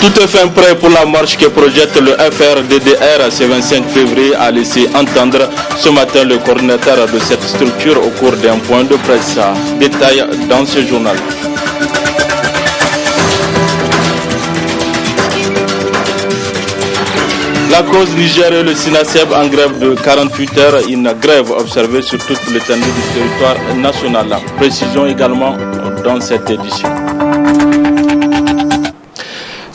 Tout est fin prêt pour la marche que projette le FRDDR ce 25 février, a laissé entendre ce matin le coordinateur de cette structure au cours d'un point de presse. Détail dans ce journal. La cause Niger et le SINASEB en grève de 48 heures, une grève observée sur toute l'étendue du territoire national. Précision également dans cette édition.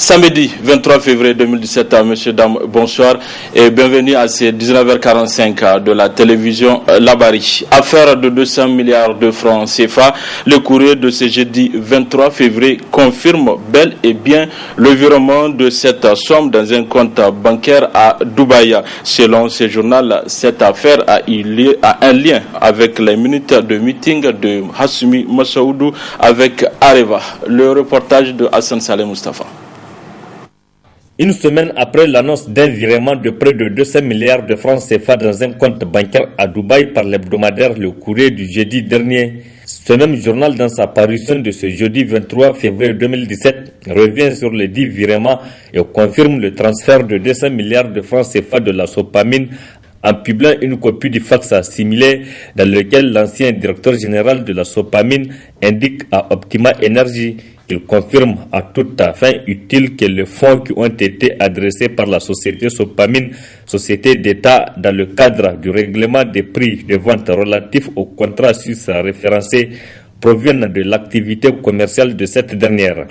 Samedi 23 février 2017, messieurs, dames, bonsoir et bienvenue à ces 19h45 de la télévision Labari. Affaire de 200 milliards de francs CFA, le courrier de ce jeudi 23 février confirme bel et bien le virement de cette somme dans un compte bancaire à Dubaï. Selon ce journal, cette affaire a un lien avec les minutes de meeting de Hassoumi Massaoudou avec Areva. Le reportage de Hassan Saleh Mustafa. Une semaine après l'annonce d'un virement de près de 200 milliards de francs CFA dans un compte bancaire à Dubaï par l'hebdomadaire Le Courrier du jeudi dernier, ce même journal, dans sa parution de ce jeudi 23 février 2017, revient sur les 10 virements et confirme le transfert de 200 milliards de francs CFA de la Sopamine en publiant une copie du fax assimilé dans lequel l'ancien directeur général de la Sopamine indique à Optima Energy qu'il confirme à toute fin utile que les fonds qui ont été adressés par la société Sopamine, société d'État, dans le cadre du règlement des prix de vente relatifs au contrat suisse référencé, proviennent de l'activité commerciale de cette dernière.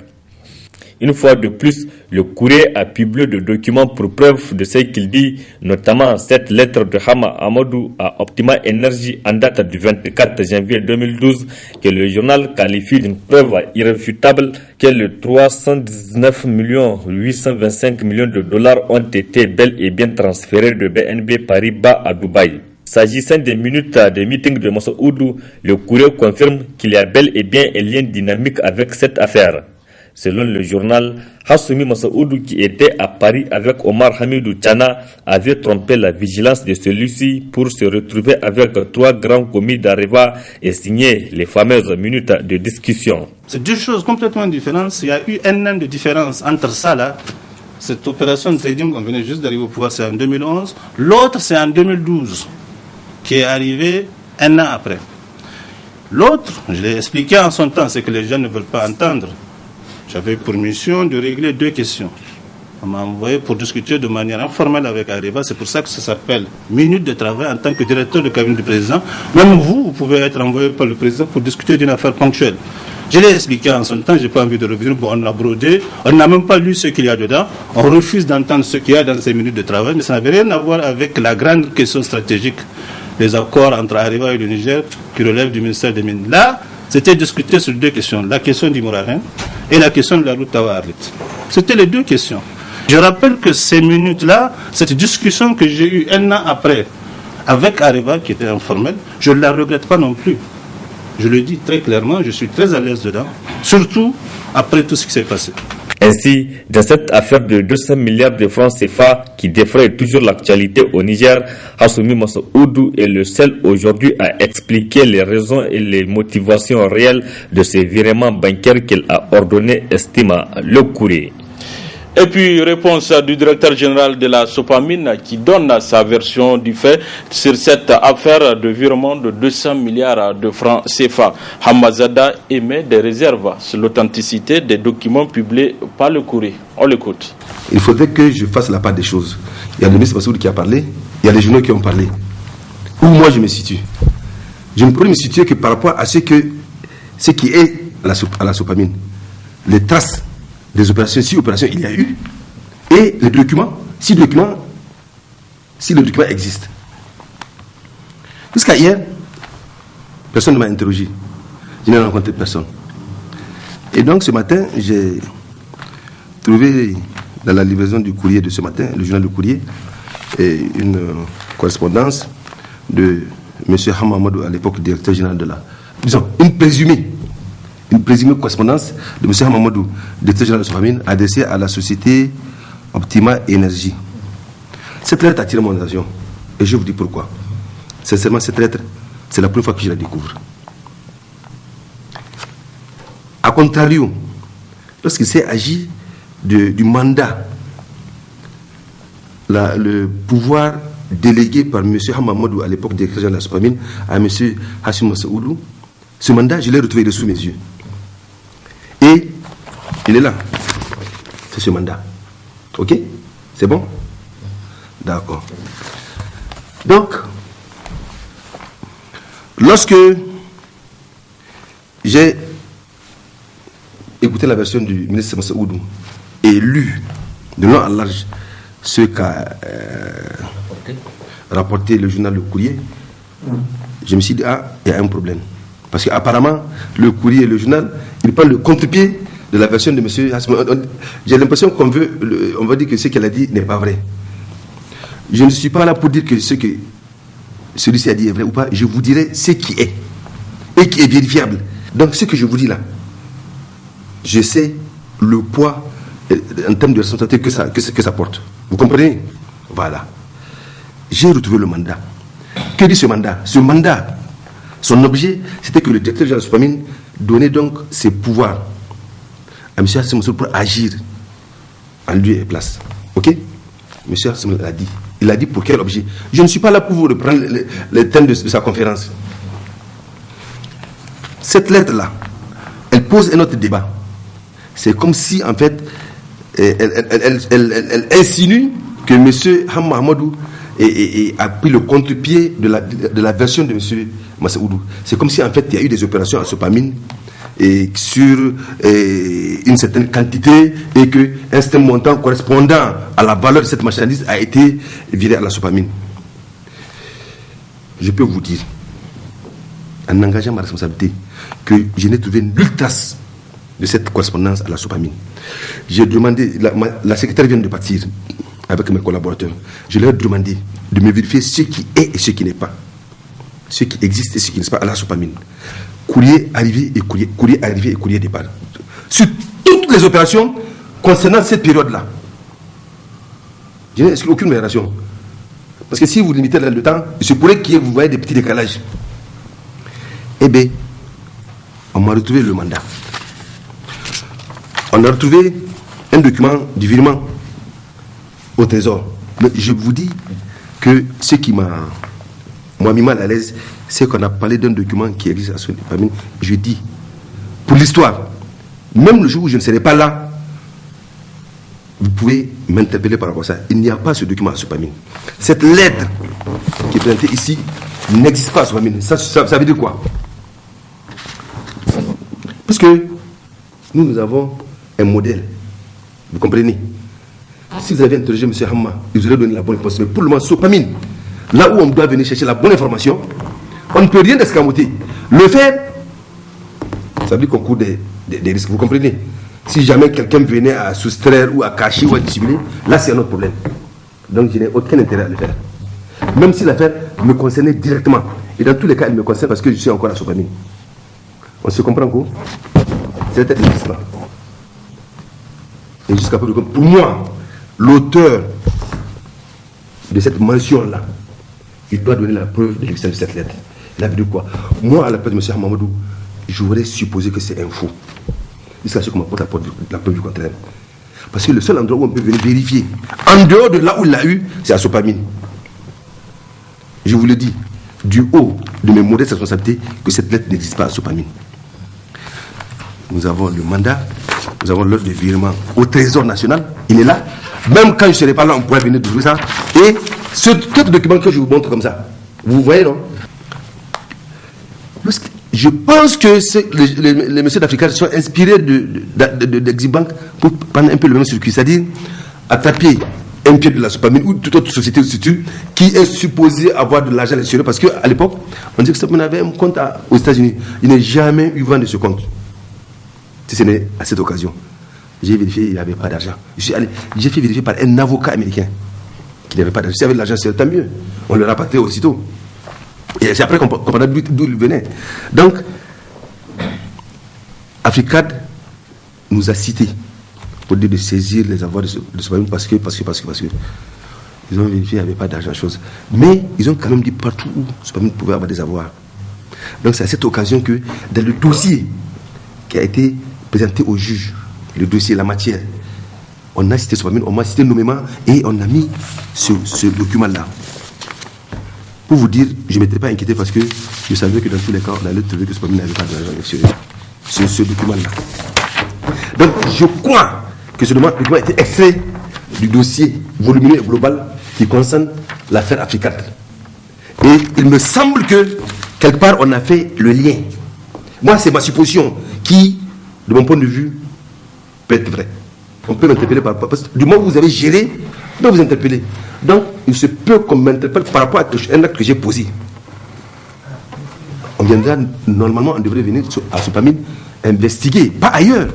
Une fois de plus, le courrier a publié des documents pour preuve de ce qu'il dit, notamment cette lettre de Hama Amadou à Optima Energy en date du 24 janvier 2012, que le journal qualifie d'une preuve irréfutable que les 319 825 millions de dollars ont été bel et bien transférés de BNB Paribas à Dubaï. S'agissant des minutes de meeting de Massaoudou, le courrier confirme qu'il y a bel et bien un lien dynamique avec cette affaire. Selon le journal, Hassoumi Massaoudou, qui était à Paris avec Omar Hamidou Tchana, avait trompé la vigilance de celui-ci pour se retrouver avec 3 grands commis d'Areva et signer les fameuses minutes de discussion. C'est deux choses complètement différentes. Il y a eu un an de différence entre ça là. Cette opération de trading, on venait juste d'arriver au pouvoir, c'est en 2011. L'autre, c'est en 2012, qui est arrivé un an après. L'autre, je l'ai expliqué en son temps, c'est que les gens ne veulent pas entendre. J'avais pour mission de régler 2 questions. On m'a envoyé pour discuter de manière informelle avec Areva. C'est pour ça que ça s'appelle minute de travail en tant que directeur de cabinet du président. Même vous pouvez être envoyé par le président pour discuter d'une affaire ponctuelle. Je l'ai expliqué en son temps, je n'ai pas envie de revenir. Bon, on a brodé, on n'a même pas lu ce qu'il y a dedans. On refuse d'entendre ce qu'il y a dans ces minutes de travail, mais ça n'avait rien à voir avec la grande question stratégique, les accords entre Areva et le Niger qui relèvent du ministère des Mines. Là, c'était discuté sur 2 questions, la question du Mourarin et la question de la route Tawa-Arlit. C'était les 2 questions. Je rappelle que ces minutes-là, cette discussion que j'ai eue un an après avec Areva, qui était informelle, je ne la regrette pas non plus. Je le dis très clairement, je suis très à l'aise dedans, surtout après tout ce qui s'est passé. Ainsi, dans cette affaire de 200 milliards de francs CFA qui défraie toujours l'actualité au Niger, Hassoumi Massaoudou est le seul aujourd'hui à expliquer les raisons et les motivations réelles de ces virements bancaires qu'il a ordonné, estime Le Courrier. Et puis, réponse du directeur général de la Sopamine qui donne sa version du fait sur cette affaire de virement de 200 milliards de francs CFA. Hamazada émet des réserves sur l'authenticité des documents publiés par Le Courrier. On l'écoute. Il faudrait que je fasse la part des choses. Il y a le ministre Massoud qui a parlé, il y a les journaux qui ont parlé. Où moi je me situe. Je ne pourrais me situer que par rapport à ce qui est à la Sopamine. Les traces des opérations, si opérations il y a eu, et les documents, si le document existe. Jusqu'à hier, personne ne m'a interrogé. Je n'ai rencontré personne. Et donc ce matin, j'ai trouvé dans la livraison du courrier de ce matin, le journal du courrier, une correspondance de M. Hamamadou, à l'époque directeur général de la... Disons, une présumée correspondance de M. Hamamadou, directeur général de Sopamine, adressée à la société Optima Energy. Cette lettre a attiré mon attention. Et je vous dis pourquoi. Sincèrement, cette lettre, c'est la première fois que je la découvre. A contrario, lorsqu'il s'est agi du mandat, le pouvoir délégué par M. Hamamadou à l'époque directeur de la Sopamine à M. Hassim Massaoudou, ce mandat, je l'ai retrouvé sous mes yeux. Et il est là. C'est ce mandat. Ok? C'est bon? D'accord. Donc, lorsque j'ai écouté la version du ministre Massaoudou et lu de long en large ce qu'a rapporté le journal Le Courrier, je me suis dit, ah, il y a un problème. Parce qu'apparemment, Le Courrier et le journal, ils prennent le contre-pied de la version de M. Hassim. J'ai l'impression on va dire que ce qu'elle a dit n'est pas vrai. Je ne suis pas là pour dire que ce que celui-ci a dit est vrai ou pas. Je vous dirai ce qui est et qui est vérifiable. Donc, ce que je vous dis là, je sais le poids en termes de responsabilité que ça porte. Vous comprenez? Voilà. J'ai retrouvé le mandat. Que dit ce mandat? Ce mandat, son objet, c'était que le directeur de la Sopamine donnait donc ses pouvoirs à M. Hassim Massaoudou pour agir en lieu et place. Ok? M. Hassim l'a dit. Il a dit pour quel objet? Je ne suis pas là pour vous reprendre le thème de sa conférence. Cette lettre-là, elle pose un autre débat. C'est comme si, en fait, elle insinue que M. Hamamadou a pris le contre-pied de la version de M. Massaoudou. C'est comme si, en fait, il y a eu des opérations à Sopamine sur une certaine quantité et qu'un certain montant correspondant à la valeur de cette marchandise a été viré à la Sopamine. Je peux vous dire, en engageant ma responsabilité, que je n'ai trouvé nulle trace de cette correspondance à la Sopamine. J'ai demandé, la secrétaire vient de partir avec mes collaborateurs, je leur ai demandé de me vérifier ce qui est et ce qui n'est pas, ce qui existe et ce qui n'est pas à la Sopamine. Courrier arrivé et courrier départ. Sur toutes les opérations concernant cette période-là. Je n'ai aucune amélioration. Parce que si vous limitez le temps, il se pourrait que vous voyez des petits décalages. Eh bien, on m'a retrouvé le mandat. On a retrouvé un document du virement au trésor. Mais je vous dis que ce qui m'a mis mal à l'aise, c'est qu'on a parlé d'un document qui existe à Sopamine. Je dis, pour l'histoire, même le jour où je ne serai pas là, vous pouvez m'interpeller par rapport à ça. Il n'y a pas ce document à Sopamine. Cette lettre qui est présentée ici n'existe pas à Sopamine. Ça veut dire quoi? Parce que nous avons un modèle. Vous comprenez? Si vous avez interrogé M. Hamma, il vous aurait donné la bonne réponse. Mais pour le moment, Sopamine, là où on doit venir chercher la bonne information, on ne peut rien escamoter. Le faire, ça veut dire qu'on court des risques. Vous comprenez? Si jamais quelqu'un venait à soustraire ou à cacher ou à dissimuler, là c'est un autre problème. Donc je n'ai aucun intérêt à le faire. Même si l'affaire me concernait directement. Et dans tous les cas, elle me concerne parce que je suis encore à Sopamine. On se comprend quoi? C'est peut-être l'existant. Et jusqu'à peu près, pour moi, l'auteur de cette mention-là, il doit donner la preuve de l'existence de cette lettre. Il a vu de quoi? Moi, à la place de M. Hamamadou, j'aurais supposé que c'est un faux. Jusqu'à ce qu'on m'apporte la preuve du contraire. Parce que le seul endroit où on peut venir vérifier, en dehors de là où il l'a eu, c'est à Sopamine. Je vous le dis, du haut de mes modestes responsabilités, que cette lettre n'existe pas à Sopamine. Nous avons le mandat, nous avons l'ordre de virement au Trésor national, il est là. Même quand je ne serai pas là, on pourrait venir trouver ça. Et ce document que je vous montre comme ça, vous voyez, non? Je pense que les messieurs d'Africa sont inspirés d'Eximbank pour prendre un peu le même circuit, c'est-à-dire attraper un pied de la Sopamine ou toute autre société qui est supposée avoir de l'argent à l'extérieur, parce qu'à l'époque, on dit que Sopamine avait un compte aux États-Unis. Il n'a jamais eu vent de ce compte. Si ce n'est à cette occasion. J'ai vérifié, il n'y avait pas d'argent. J'ai fait vérifier par un avocat américain qu'il n'y avait pas d'argent. S'il y avait de l'argent, c'est tant mieux. On le rapatrait aussitôt. Et c'est après qu'on comprendra d'où il venait. Donc, Africad nous a cités pour dire de saisir les avoirs de Sopamine parce que ils ont vérifié, il n'y avait pas d'argent, chose. Mais ils ont quand même dit partout où Sopamine pouvait avoir des avoirs. Donc c'est à cette occasion que dans le dossier qui a été présenté au juge, le dossier, la matière, on a cité Sopamine, on m'a cité nommément et on a mis ce document-là. Pour vous dire, je ne m'étais pas inquiété parce que je savais que dans tous les cas, on allait trouver que Sopamine n'avait pas d'argent extérieur. C'est ce document-là. Donc, je crois que ce document a été extrait du dossier volumineux et global qui concerne l'affaire Africa. Et il me semble que, quelque part, on a fait le lien. Moi, c'est ma supposition qui, de mon point de vue, peut être vraie. On peut m'interpeller parce que du moment où vous avez géré, on peut vous interpeller. Donc, il se peut qu'on m'interpelle par rapport à un acte que j'ai posé. On viendra, normalement, on devrait venir à Sopamine investiguer, pas ailleurs.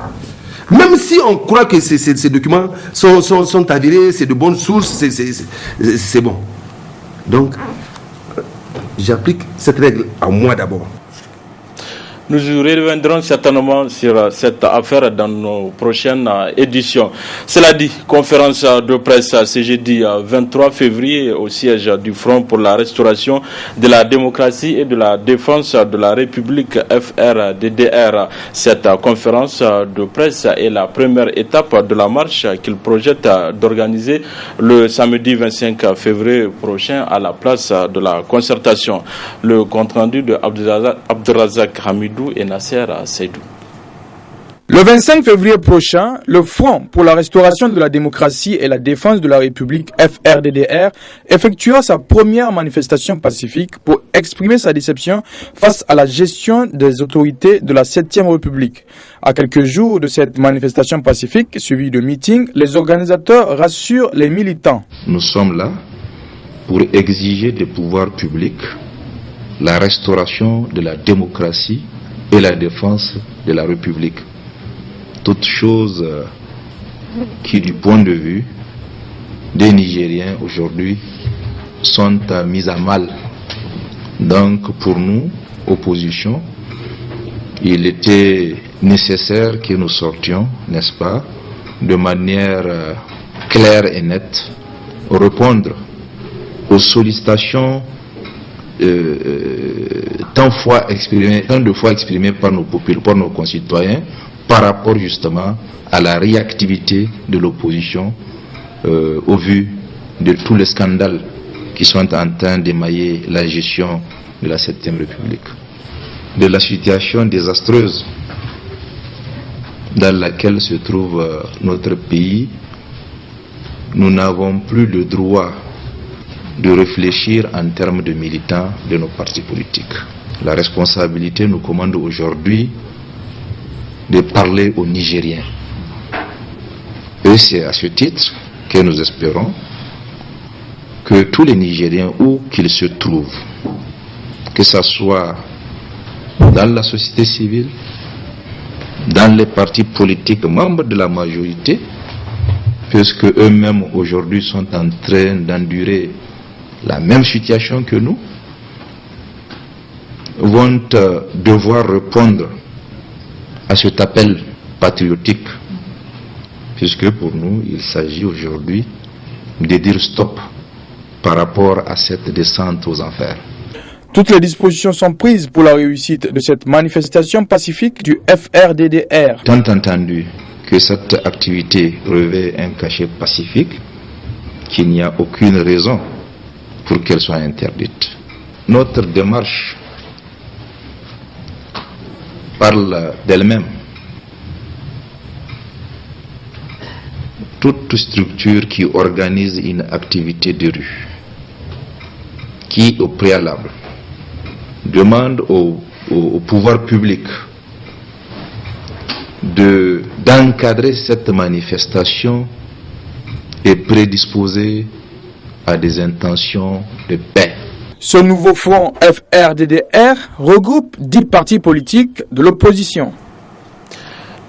Même si on croit que ces documents sont avérés, c'est de bonnes sources, c'est bon. Donc, j'applique cette règle à moi d'abord. Nous reviendrons certainement sur cette affaire dans nos prochaines éditions. Cela dit, conférence de presse ce jeudi 23 février au siège du Front pour la restauration de la démocratie et de la défense de la République FRDDR. Cette conférence de presse est la première étape de la marche qu'il projette d'organiser le samedi 25 février prochain à la place de la concertation. Le compte-rendu de Abdelrazak Hamidou et Nasser Seydou. Le 25 février prochain, le Front pour la restauration de la démocratie et la défense de la République FRDDR effectuera sa première manifestation pacifique pour exprimer sa déception face à la gestion des autorités de la 7e République. À quelques jours de cette manifestation pacifique suivie de meetings, les organisateurs rassurent les militants. Nous sommes là pour exiger des pouvoirs publics la restauration de la démocratie et la défense de la République. Toutes choses qui, du point de vue des Nigériens aujourd'hui, sont mises à mal. Donc, pour nous, opposition, il était nécessaire que nous sortions, n'est-ce pas, de manière claire et nette, répondre aux sollicitations tant de fois exprimées par nos concitoyens par rapport justement à la réactivité de l'opposition au vu de tous les scandales qui sont en train d'émailler la gestion de la 7e République. De la situation désastreuse dans laquelle se trouve notre pays, nous n'avons plus le droit de réfléchir en termes de militants de nos partis politiques. La responsabilité nous commande aujourd'hui de parler aux Nigériens. Et c'est à ce titre que nous espérons que tous les Nigériens, où qu'ils se trouvent, que ce soit dans la société civile, dans les partis politiques membres de la majorité, puisque eux-mêmes aujourd'hui sont en train d'endurer la même situation que nous, vont devoir répondre à cet appel patriotique, puisque pour nous, il s'agit aujourd'hui de dire stop par rapport à cette descente aux enfers. Toutes les dispositions sont prises pour la réussite de cette manifestation pacifique du FRDDR. Tant entendu que cette activité revêt un cachet pacifique, qu'il n'y a aucune raison pour qu'elle soit interdite. Notre démarche parle d'elle-même. Toute structure qui organise une activité de rue, qui au préalable demande au pouvoir public d'encadrer cette manifestation est prédisposée à des intentions de paix. Ce nouveau front FRDDR regroupe 10 partis politiques de l'opposition.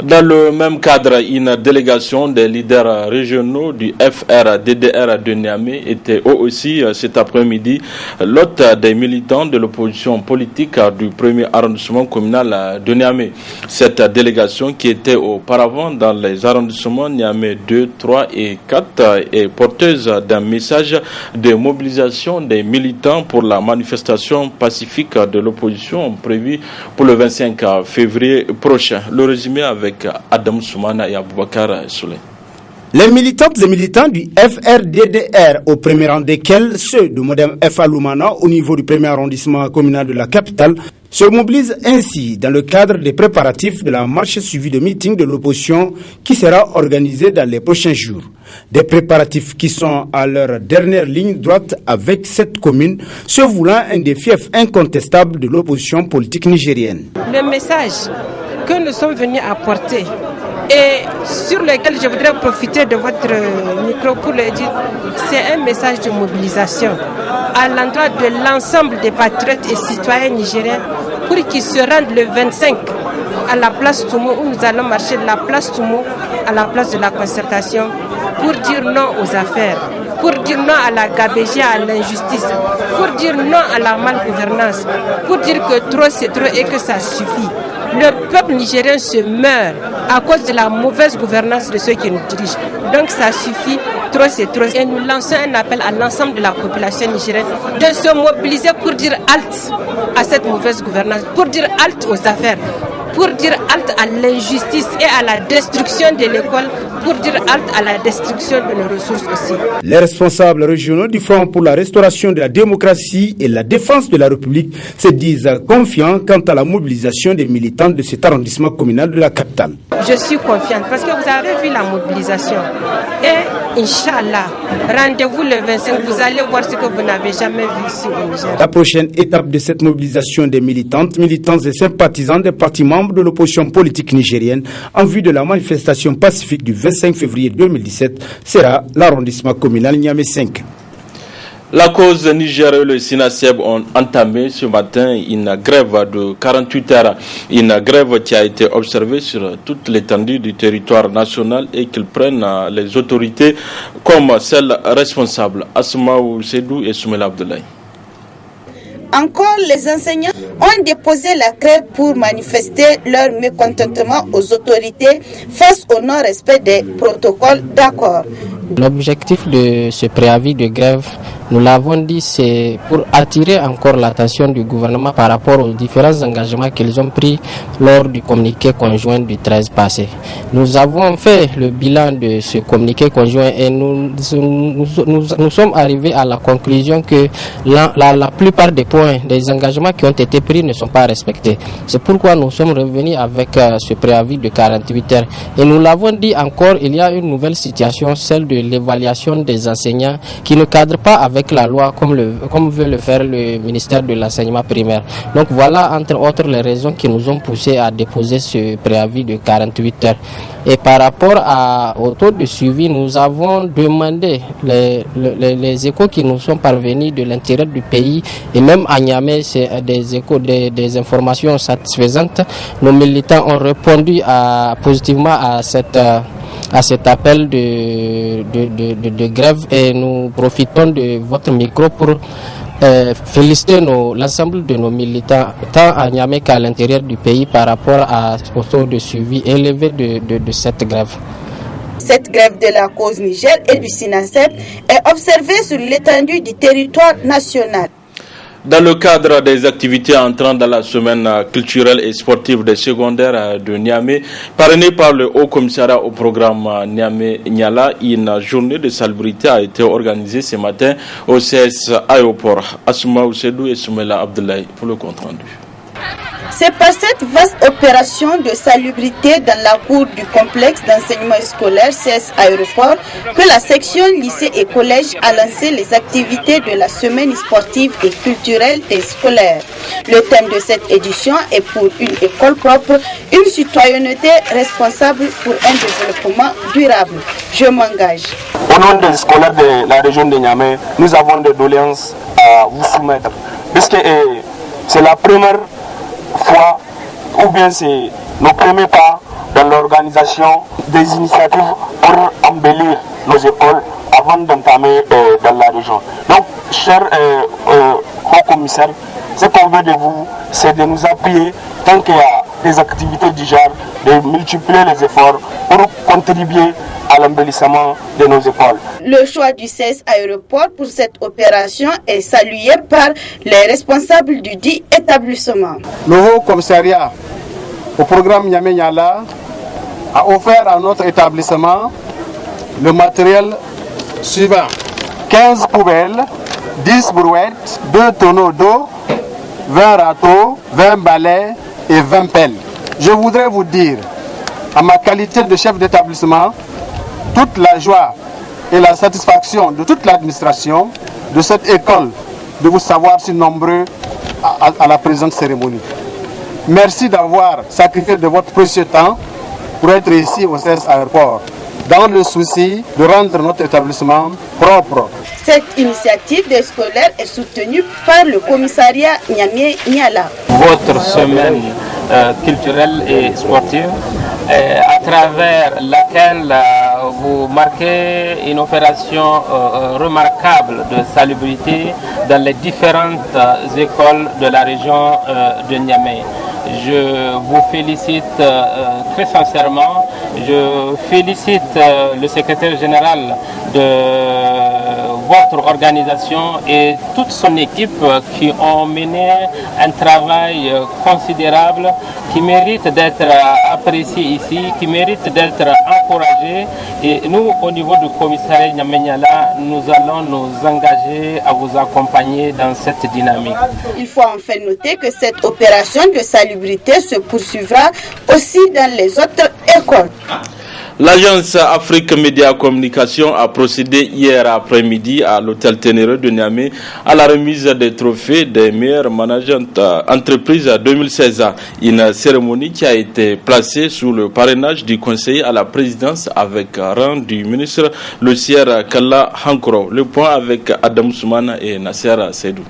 Dans le même cadre, une délégation des leaders régionaux du FRDDR de Niamey était aussi cet après-midi l'hôte des militants de l'opposition politique du premier arrondissement communal de Niamey. Cette délégation qui était auparavant dans les arrondissements Niamey 2, 3 et 4 est porteuse d'un message de mobilisation des militants pour la manifestation pacifique de l'opposition prévue pour le 25 février prochain. Le résumé avec Adam Soumana et Aboubakar Souley. Les militantes et militants du FRDDR, au premier rang desquels ceux de Mme F. Aloumana au niveau du premier arrondissement communal de la capitale, se mobilisent ainsi dans le cadre des préparatifs de la marche suivie de meeting de l'opposition qui sera organisée dans les prochains jours. Des préparatifs qui sont à leur dernière ligne droite avec cette commune, se voulant un des fiefs incontestables de l'opposition politique nigérienne. Le message que nous sommes venus apporter et sur lequel je voudrais profiter de votre micro pour le dire, c'est un message de mobilisation à l'endroit de l'ensemble des patriotes et citoyens nigériens pour qu'ils se rendent le 25 à la place Toumo, où nous allons marcher de la place Toumo à la place de la concertation pour dire non aux affaires, pour dire non à la gabegie, à l'injustice, pour dire non à la malgouvernance, pour dire que trop c'est trop et que ça suffit. Le peuple nigérien se meurt à cause de la mauvaise gouvernance de ceux qui nous dirigent. Donc ça suffit, trop c'est trop. Et nous lançons un appel à l'ensemble de la population nigérienne de se mobiliser pour dire halte à cette mauvaise gouvernance, pour dire halte aux affaires, pour dire halte à l'injustice et à la destruction de l'école, pour dire halte à la destruction de nos ressources aussi. Les responsables régionaux du Front pour la restauration de la démocratie et la défense de la République se disent confiants quant à la mobilisation des militants de cet arrondissement communal de la capitale. Je suis confiante parce que vous avez vu la mobilisation et Inch'Allah, rendez-vous le 25, vous allez voir ce que vous n'avez jamais vu ici au Niger. La prochaine étape de cette mobilisation des militants et sympathisants des partis membres de l'opposition politique nigérienne en vue de la manifestation pacifique du 25 février 2017 sera l'arrondissement communal Niamey 5. La cause Niger et le SINASEB ont entamé ce matin une grève de 48 heures. Une grève qui a été observée sur toute l'étendue du territoire national et qu'ils prennent les autorités comme celles responsables. Asmaou Sedou et Soumela Abdoulaye. Encore, les enseignants ont déposé la grève pour manifester leur mécontentement aux autorités face au non-respect des protocoles d'accord. L'objectif de ce préavis de grève, nous l'avons dit, c'est pour attirer encore l'attention du gouvernement par rapport aux différents engagements qu'ils ont pris lors du communiqué conjoint du 13 passé. Nous avons fait le bilan de ce communiqué conjoint et nous sommes arrivés à la conclusion que la plupart des points, des engagements qui ont été pris ne sont pas respectés. C'est pourquoi nous sommes revenus avec ce préavis de 48 heures. Et nous l'avons dit encore, il y a une nouvelle situation, celle de l'évaluation des enseignants qui ne cadre pas avec la loi comme veut le faire le ministère de l'enseignement primaire. Donc voilà entre autres les raisons qui nous ont poussé à déposer ce préavis de 48 heures. Et par rapport au taux de suivi, nous avons demandé les échos qui nous sont parvenus de l'intérieur du pays et même à Niamey, c'est des échos, des informations satisfaisantes. Nos militants ont répondu positivement à cet appel de grève et nous profitons de votre micro pour féliciter l'ensemble de nos militants, tant à Niamey qu'à l'intérieur du pays par rapport au taux de suivi élevé de cette grève. Cette grève de la cause Niger et du SINASEB est observée sur l'étendue du territoire national. Dans le cadre des activités entrant dans la semaine culturelle et sportive des secondaires de Niamey, parrainée par le Haut Commissariat au programme Niamey-Niala, une journée de salubrité a été organisée ce matin au CS Aéroport. Asma Oussedou et Soumela Abdoulaye pour le compte rendu. C'est par cette vaste opération de salubrité dans la cour du complexe d'enseignement scolaire CS Aéroport que la section lycée et collège a lancé les activités de la semaine sportive et culturelle des scolaires. Le thème de cette édition est pour une école propre, une citoyenneté responsable pour un développement durable. Je m'engage. Au nom des scolaires de la région de Niamey, nous avons des doléances à vous soumettre. Puisque c'est la première fois, ou bien c'est nos premiers pas dans l'organisation des initiatives pour embellir nos écoles avant d'entamer dans la région. Donc, cher haut-commissaire, ce qu'on veut de vous, c'est de nous appuyer tant qu'il y a des activités du genre, de multiplier les efforts pour contribuer à l'embellissement de nos écoles. Le choix du CS Aéroport pour cette opération est salué par les responsables du dit établissement. Le Haut Commissariat au programme Niamey-Niala a offert à notre établissement le matériel suivant: 15 poubelles, 10 brouettes, 2 tonneaux d'eau, 20 râteaux, 20 balais et 20 pelles. Je voudrais vous dire, à ma qualité de chef d'établissement, toute la joie et la satisfaction de toute l'administration de cette école de vous savoir si nombreux à la présente cérémonie. Merci d'avoir sacrifié de votre précieux temps pour être ici au CES Aéroport, dans le souci de rendre notre établissement propre. Cette initiative des scolaires est soutenue par le commissariat Niamey-Niala. Votre semaine culturelle et sportive, à travers laquelle vous marquez une opération remarquable de salubrité dans les différentes écoles de la région de Niamey. Je vous félicite très sincèrement. Je félicite le secrétaire général de votre organisation et toute son équipe qui ont mené un travail considérable qui mérite d'être apprécié ici, qui mérite d'être encouragé. Et nous, au niveau du commissariat Niamey-Niala, nous allons nous engager à vous accompagner dans cette dynamique. Il faut enfin noter que cette opération de salubrité se poursuivra aussi dans les autres écoles. L'agence Afrique Média Communication a procédé hier après-midi à l'hôtel Ténéreux de Niamey à la remise des trophées des meilleurs managers entreprises 2016. Une cérémonie qui a été placée sous le parrainage du conseiller à la présidence avec rang du ministre Lucier Kalla Hankro. Le point avec Adam Soumana et Nasser Seydou.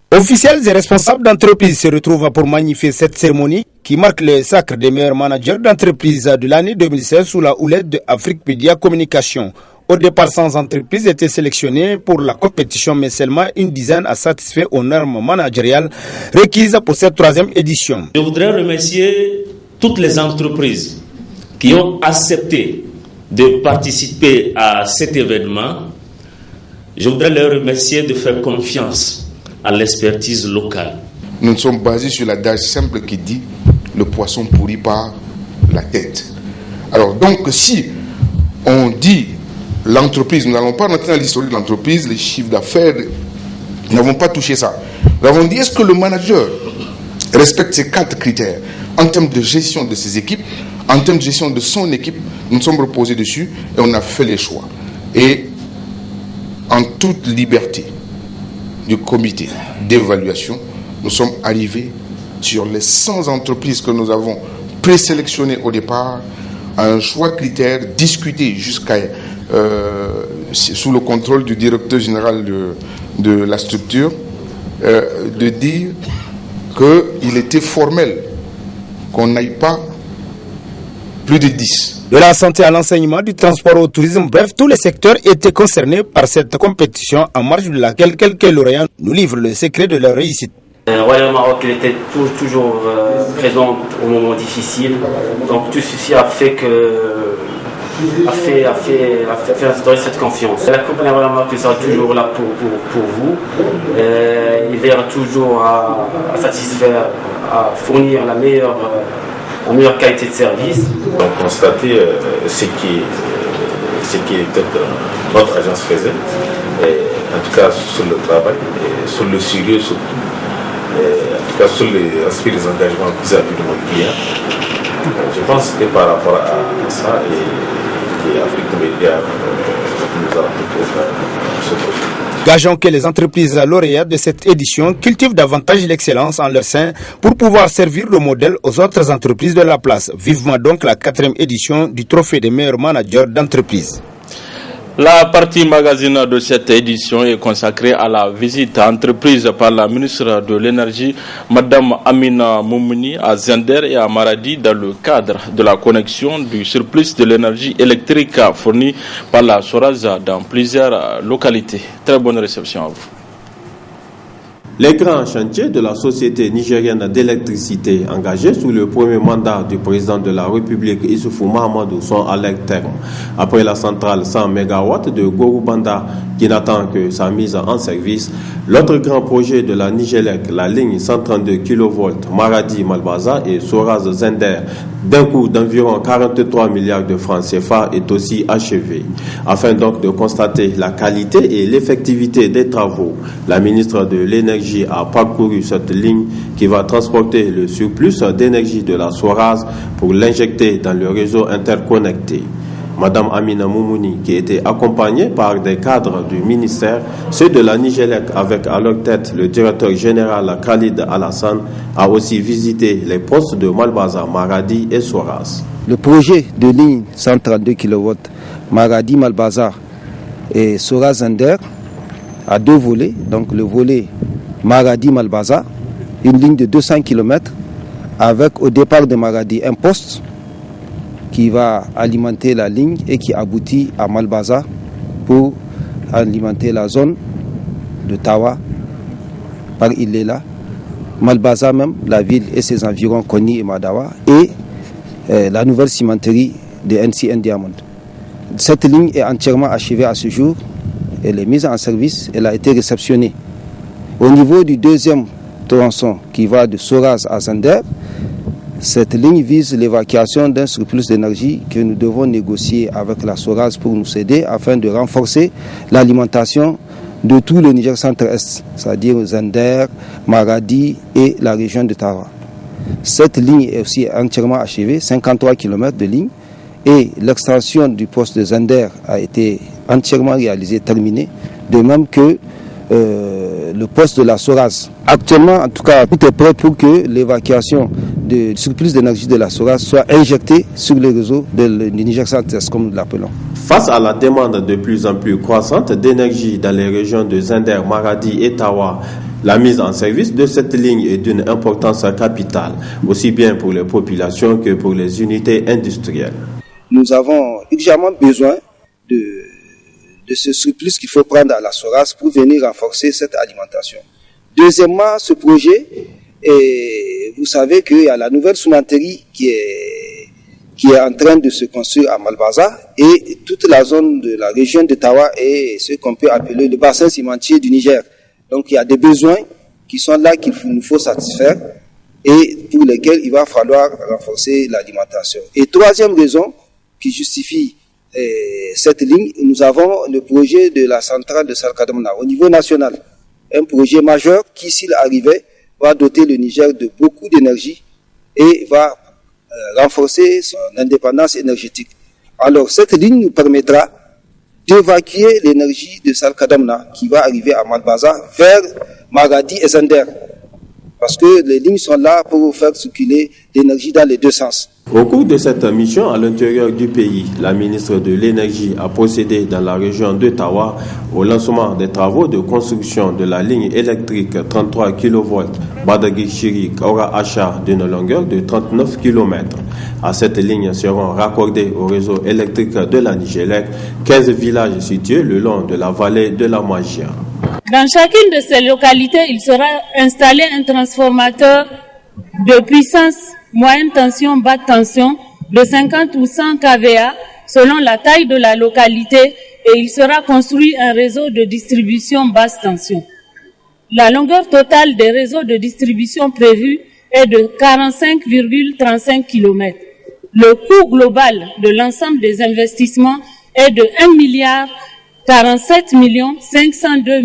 Officiels et responsables d'entreprise se retrouvent pour magnifier cette cérémonie qui marque le sacre des meilleurs managers d'entreprise de l'année 2016 sous la houlette de Afrique Média Communication. Au départ, 100 entreprises étaient sélectionnées pour la compétition, mais seulement une dizaine a satisfait aux normes managériales requises pour cette troisième édition. Je voudrais remercier toutes les entreprises qui ont accepté de participer à cet événement. Je voudrais leur remercier de faire confiance à l'expertise locale. Nous sommes basés sur l'adage simple qui dit le poisson pourrit par la tête. Alors donc si on dit l'entreprise, nous n'allons pas rentrer dans l'historique de l'entreprise, les chiffres d'affaires, nous n'avons pas touché ça. Nous avons dit est-ce que le manager respecte ces 4 critères en termes de gestion de ses équipes, en termes de gestion de son équipe. Nous nous sommes reposés dessus et on a fait les choix. Et en toute liberté du comité d'évaluation, nous sommes arrivés sur les 100 entreprises que nous avons présélectionnées au départ à un choix critère discuté jusqu'à sous le contrôle du directeur général de la structure, de dire qu'il était formel qu'on n'aille pas plus de 10. De la santé à l'enseignement, du transport au tourisme, bref, tous les secteurs étaient concernés par cette compétition en marge de laquelle quelques lauréats nous livrent le secret de leur réussite. Le Royaume Maroc était toujours présent au moment difficile, donc tout ceci a fait instaurer cette confiance. La compagnie Royaume Maroc sera toujours là pour vous. Il verra toujours à satisfaire, à fournir la meilleure qualité de service. On a constaté ce qui notre agence faisait, et en tout cas sur le travail, et sur le sérieux surtout, en tout cas sur les aspects des engagements vis-à-vis de mon client. Je pense que c'était par rapport à ça et Afrique Média nous a proposé ce projet. Gageons que les entreprises lauréates de cette édition cultivent davantage l'excellence en leur sein pour pouvoir servir de modèle aux autres entreprises de la place. Vivement donc la 4e édition du Trophée des meilleurs managers d'entreprise. La partie magazine de cette édition est consacrée à la visite entreprise par la ministre de l'Énergie, Madame Amina Moumouni, à Zender et à Maradi dans le cadre de la connexion du surplus de l'énergie électrique fournie par la Soraz dans plusieurs localités. Très bonne réception à vous. Les grands chantiers de la Société nigérienne d'électricité engagés sous le premier mandat du président de la République Issoufou Mahamadou sont à leur terme. Après la centrale 100 MW de Gorubanda qui n'attend que sa mise en service, l'autre grand projet de la Nigélec, la ligne 132 kV Maradi-Malbaza et Soraz-Zender, d'un coût d'environ 43 milliards de francs CFA, est aussi achevé. Afin donc de constater la qualité et l'effectivité des travaux, la ministre de l'Énergie a parcouru cette ligne qui va transporter le surplus d'énergie de la Soraz pour l'injecter dans le réseau interconnecté. Madame Amina Moumouni, qui était accompagnée par des cadres du ministère, ceux de la Nigélec avec à leur tête le directeur général Khalid Alassane, a aussi visité les postes de Malbaza, Maradi et Soraz. Le projet de ligne 132 kV Maradi-Malbaza et Soraz-Zender a deux volets. Donc le volet Maradi-Malbaza, une ligne de 200 km avec au départ de Maradi un poste qui va alimenter la ligne et qui aboutit à Malbaza pour alimenter la zone de Tawa par Ilela, Malbaza même, la ville et ses environs, Koni et Madawa, et la nouvelle cimenterie de NCN Diamond. Cette ligne est entièrement achevée à ce jour, elle est mise en service, elle a été réceptionnée. Au niveau du deuxième tronçon qui va de Soraz à Zender, cette ligne vise l'évacuation d'un surplus d'énergie que nous devons négocier avec la Soraz pour nous aider afin de renforcer l'alimentation de tout le Niger centre-est, c'est-à-dire Zender, Maradi et la région de Tawa. Cette ligne est aussi entièrement achevée, 53 km de ligne, et l'extension du poste de Zender a été entièrement réalisée, terminée, de même que le poste de la Soraz. Actuellement, en tout cas, tout est prêt pour que l'évacuation du surplus d'énergie de la Soraz soit injectée sur les réseaux du Niger centre-est, comme nous l'appelons. Face à la demande de plus en plus croissante d'énergie dans les régions de Zender, Maradi et Tawa, la mise en service de cette ligne est d'une importance capitale, aussi bien pour les populations que pour les unités industrielles. Nous avons urgemment besoin de ce surplus qu'il faut prendre à la Soraz pour venir renforcer cette alimentation. Deuxièmement, ce projet, vous savez qu'il y a la nouvelle cimenterie qui est en train de se construire à Malbaza et toute la zone de la région de Tawa est ce qu'on peut appeler le bassin cimentier du Niger. Donc il y a des besoins qui sont là qu'il nous faut satisfaire et pour lesquels il va falloir renforcer l'alimentation. Et troisième raison qui justifie cette ligne, nous avons le projet de la centrale de Salkadamna au niveau national. Un projet majeur qui, s'il arrivait, va doter le Niger de beaucoup d'énergie et va renforcer son indépendance énergétique. Alors, cette ligne nous permettra d'évacuer l'énergie de Salkadamna qui va arriver à Malbaza vers Maradi et Zender. Parce que les lignes sont là pour faire circuler l'énergie dans les deux sens. Au cours de cette mission à l'intérieur du pays, la ministre de l'Énergie a procédé dans la région de Tawa au lancement des travaux de construction de la ligne électrique 33 kV Badagui-Chiri-Kaura-Acha d'une longueur de 39 km. À cette ligne seront raccordés au réseau électrique de la Nigélec 15 villages situés le long de la vallée de la Magia. Dans chacune de ces localités, il sera installé un transformateur de puissance moyenne tension, basse tension de 50 ou 100 kVA selon la taille de la localité et il sera construit un réseau de distribution basse tension. La longueur totale des réseaux de distribution prévus est de 45,35 km. Le coût global de l'ensemble des investissements est de 1,47 502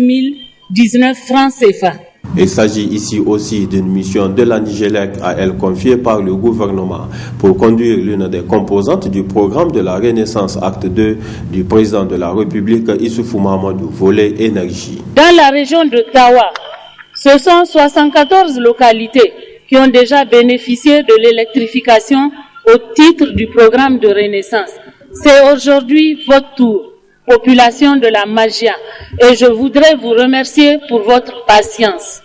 019 francs CFA. Il s'agit ici aussi d'une mission de la Nigélec à elle confiée par le gouvernement pour conduire l'une des composantes du programme de la Renaissance Acte 2 du président de la République Issoufou Mahamadou, volet énergie. Dans la région de Tawa, ce sont 74 localités qui ont déjà bénéficié de l'électrification au titre du programme de Renaissance. C'est aujourd'hui votre tour, population de la Magia, et je voudrais vous remercier pour votre patience.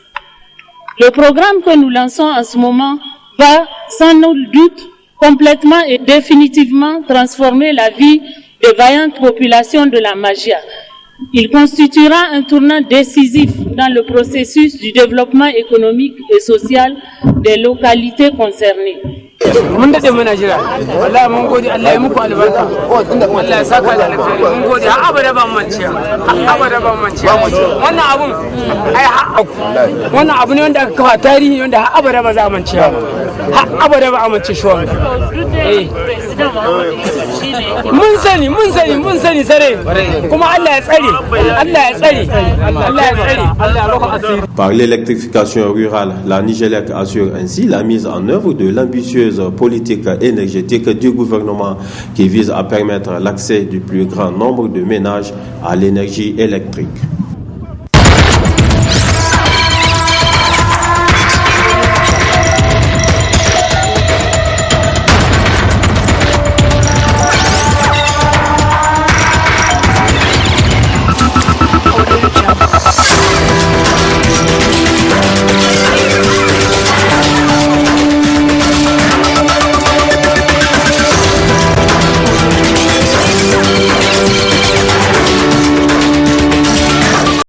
Le programme que nous lançons en ce moment va, sans nul doute, complètement et définitivement transformer la vie des vaillantes populations de la Magia. Il constituera un tournant décisif dans le processus du développement économique et social des localités concernées. mun dade muna jira wallahi mun gode Allah ya muku albarka Allah ya saka da alkhairi mun gode har abada ban manciya wannan abun ai wannan abu ne wanda aka kafa tarihi wanda har abada ba za a manciya har abada ba a mance shi wannan mun sani sare kuma Allah ya tsare Par l'électrification rurale, la Nigélec assure ainsi la mise en œuvre de l'ambitieuse politique énergétique du gouvernement qui vise à permettre l'accès du plus grand nombre de ménages à l'énergie électrique.